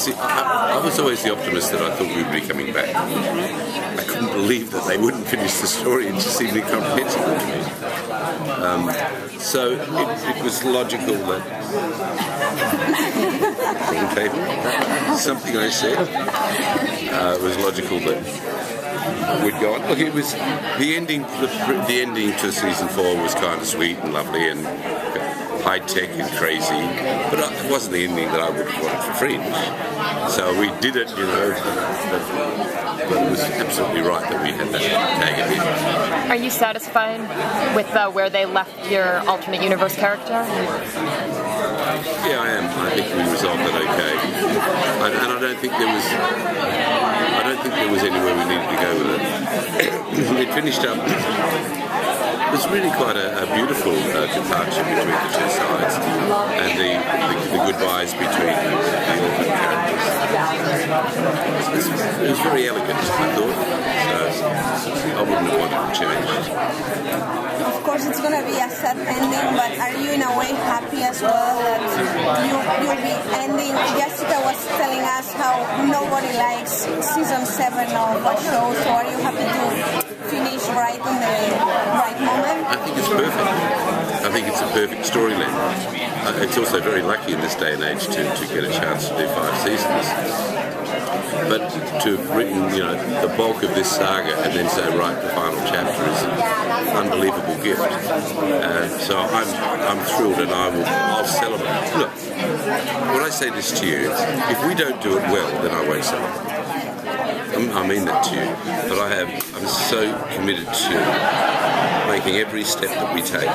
see, I was always the optimist that I thought we would be coming back. I couldn't believe that they wouldn't finish the story. It just seemed incomprehensible to me. So it was logical that something I said. It was logical that we'd go on. Look, it was the ending. The ending to season 4 was kind of sweet and lovely and high tech and crazy, but it wasn't the ending that I would have wanted for Fringe. So we did it, you know. But it was absolutely right that we had that tag at the end. Are you satisfied with where they left your alternate universe character? Yeah, I am. I think we resolved that okay, and I don't think there was. I don't think there was anywhere we needed to go with it. It finished up. It was really quite a beautiful departure between the two sides, and the goodbyes between the alternate characters. It was very elegant, I thought. So I wouldn't have wanted to change it. Of course, it's going to be a sad ending, but are you in a way happy as well that you'll be ending? Jessica was telling us how nobody likes season 7 of a show, so are you happy to finish right in the right moment? I think it's perfect. I think it's a perfect storyline. It's also very lucky in this day and age to get a chance to do 5 seasons. But to have written, you know, the bulk of this saga and then say, right, the final chapter is an unbelievable gift. So I'm thrilled, and I'll celebrate. Look, when I say this to you, if we don't do it well, then I won't celebrate. I mean that to you, but I'm so committed to making every step that we take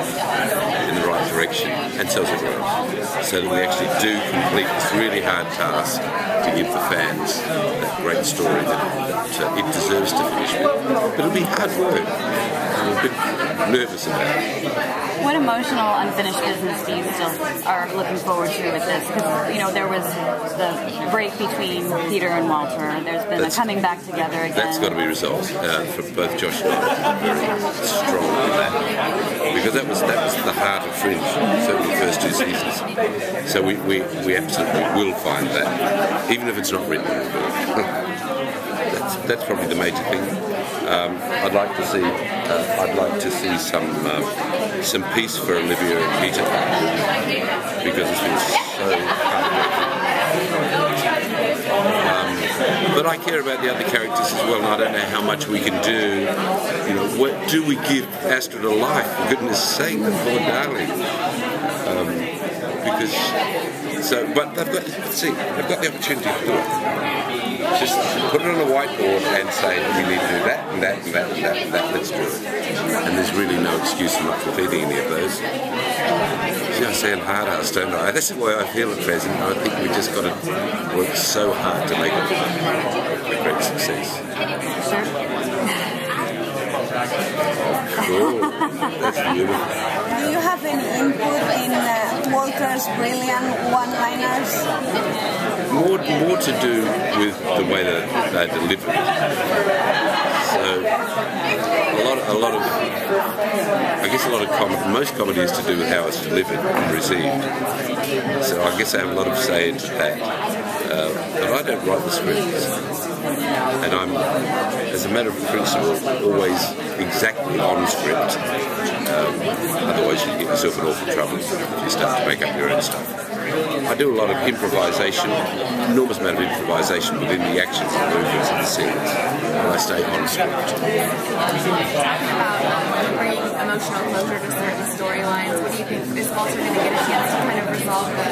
in the right direction, and so is everyone else, so that we actually do complete this really hard task to give the fans that great story that it deserves to finish with. But it'll be hard work. I'm a bit nervous about it. What emotional unfinished business do you still are looking forward to with this? Because, you know, there was the break between Peter and Walter. There's been a coming back together again. That's got to be resolved for both Josh and I. Very strong in that, because that was the heart of Fringe, certainly the first 2 seasons. So we absolutely will find that, even if it's not written. That's probably the major thing. I'd like to see some peace for Olivia and Peter, because it's been so heartbreaking. But I care about the other characters as well, and I don't know how much we can do. You know, what do we give Astrid a life? For goodness sake, the poor darling. But they've got the opportunity to do it. Just put it on a whiteboard and say, we need to do that and that and that and that and that, let's do it. And there's really no excuse for not completing any of those. See, I sound hard-ass, don't I? That's the way I feel at present. I think we just got to work so hard to make it a great success. Cool. That's beautiful. Do you have any input in Walter's brilliant one-liners? More to do with the way that they're delivered. So most comedy is to do with how it's delivered and received. So I guess I have a lot of say into that. But I don't write the scripts, and I'm, as a matter of principle, always exactly on script. Otherwise you get yourself in awful trouble if you start to make up your own stuff. I do a lot of improvisation, enormous amount of improvisation within the actions and movements of the scenes, and I stay on script. Talking about bringing emotional closure to certain storylines, what do you think, is Walter going to get a chance to kind of resolve the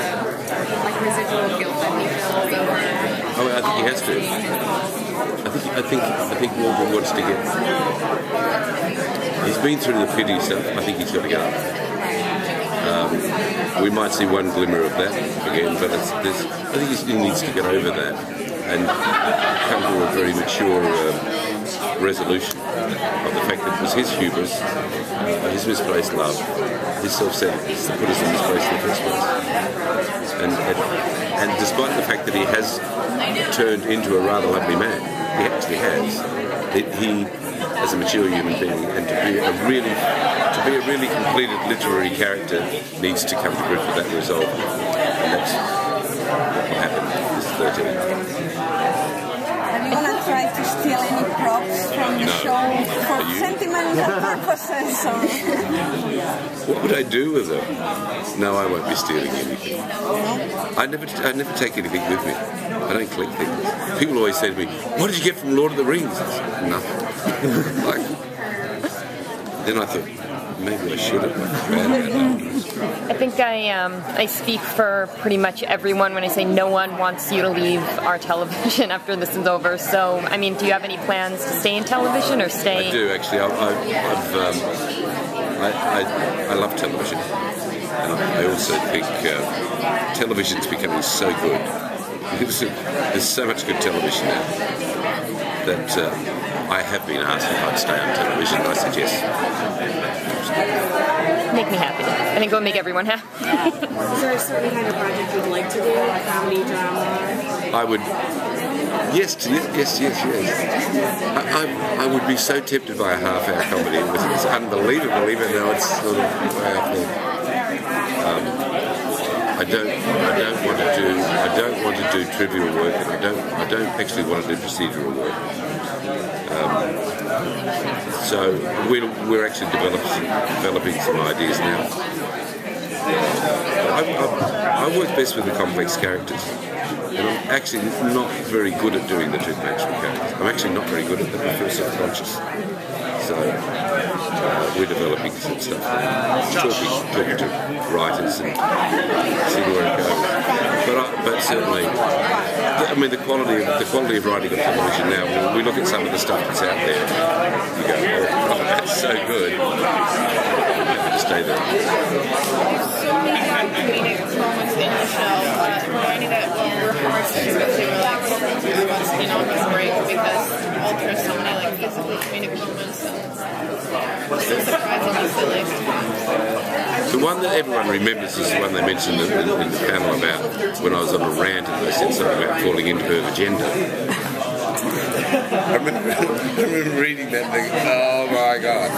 residual guilt that he feels over? Oh, I think he has to. I think Walter wants to get. He's been through the pity, so I think he's got to get up. We might see one glimmer of that again, but I think he needs to get over that and come to a very mature resolution of the fact that it was his hubris, his misplaced love, his self-centeredness that put us in this place in the first place. And despite the fact that he has turned into a rather lovely man, he actually has. He, as a mature human being, and to be a really completed literary character, needs to come to grips with that resolve, and that's what will happen this storytelling. Are you gonna try to steal any props from the show for sentimental purposes? Or? What would I do with them? No, I won't be stealing anything. I never take anything with me. I don't collect things. People always say to me, "What did you get from Lord of the Rings?" I said, nothing. Then I thought, maybe I should have. I think I speak for pretty much everyone when I say no one wants you to leave our television after this is over. So, I mean, do you have any plans to stay in television or stay? I do, actually. I love television. And I also think television's becoming so good. There's so much good television now that I have been asked if I'd stay on television, and I said yes. Make me happy. I think it'll make everyone happy. Is there a certain kind of project you'd like to do, like comedy, drama? I would. Yes. I would be so tempted by a half-hour comedy. It's unbelievable, even though it's sort of way up there. I don't want to do trivial work, and I don't actually want to do procedural work. So we're actually developing some ideas now. I work best with the complex characters, and I'm actually not very good at doing the two-dimensional characters. I'm actually not very good at the subconscious. So we're developing some stuff, talking to writers and seeing where it goes. But certainly, I mean, the quality of writing on television now. When we look at some of the stuff that's out there, you go, "Oh, that's so good." I'm happy to stay there. There's so many comedic moments in the show. Reminding that were hard, especially were like on this break because Walter has so many like physical comedic moments. It's so surprisingly silly. The one that everyone remembers is the one they mentioned in the panel about when I was on a rant and they said something about falling into her agenda. I remember reading that and thinking, oh my God.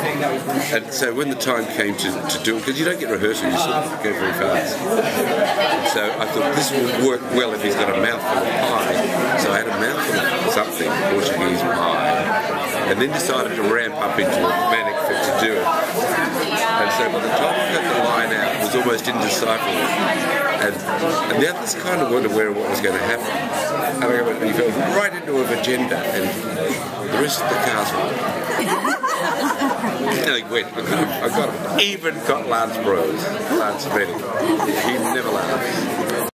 And so when the time came to do it, because you don't get rehearsal, you sort of go very fast. And so I thought this will work well if he's got a mouthful of pie. So I had a mouthful of something, Portuguese pie, and then decided to ramp up into a manic fit to do it. And so by the time I got the line out, it was almost indecipherable. And the others kind of weren't aware of what was going to happen. And he fell right into a agenda, and the rest of the cast went. He went. I got him. Even got Lance Bros. Lance Benning. He never laughed.